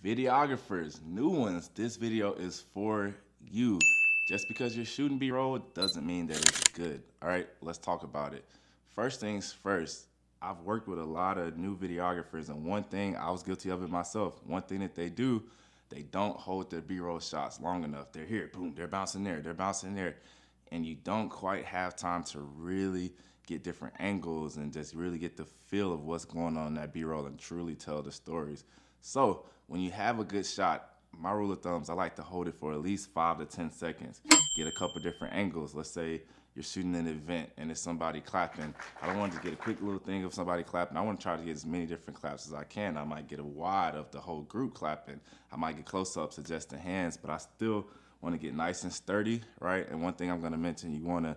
Videographers, new ones, this video is for you. Just because you're shooting B-roll doesn't mean that it's good. All right, let's talk about it. First things first, I've worked with a lot of new videographers, and one thing, I was guilty of it myself. One thing that they do, they don't hold their B-roll shots long enough. They're here, boom, they're bouncing there, they're bouncing there. And you don't quite have time to really get different angles and just really get the feel of what's going on in that B-roll and truly tell the stories. So when you have a good shot, my rule of thumb is I like to hold it for at least 5 to 10 seconds. Get a couple different angles. Let's say you're shooting an event and it's somebody clapping. I don't want to get a quick little thing of somebody clapping. I want to try to get as many different claps as I can. I might get a wide of the whole group clapping. I might get close-ups of just the hands, but I still want to get nice and sturdy, right? And one thing I'm going to mention, you want to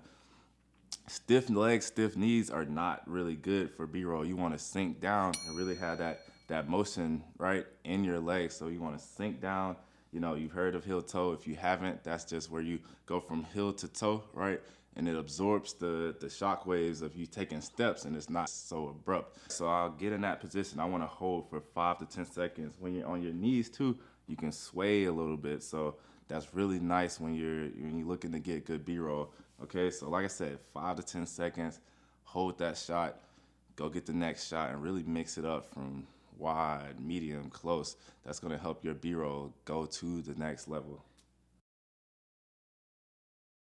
stiff legs, stiff knees are not really good for B-roll. You want to sink down and really have that motion, right, in your legs. So you want to sink down. You know, you've heard of heel toe. If you haven't, that's just where you go from heel to toe, right? And it absorbs the shock waves of you taking steps, and it's not so abrupt. So I'll get in that position. I want to hold for 5 to 10 seconds. When you're on your knees too, you can sway a little bit. So that's really nice when you're looking to get good B-roll. Okay, so like I said, 5 to 10 seconds, hold that shot, go get the next shot, and really mix it up from wide, medium, close. That's gonna help your B-roll go to the next level.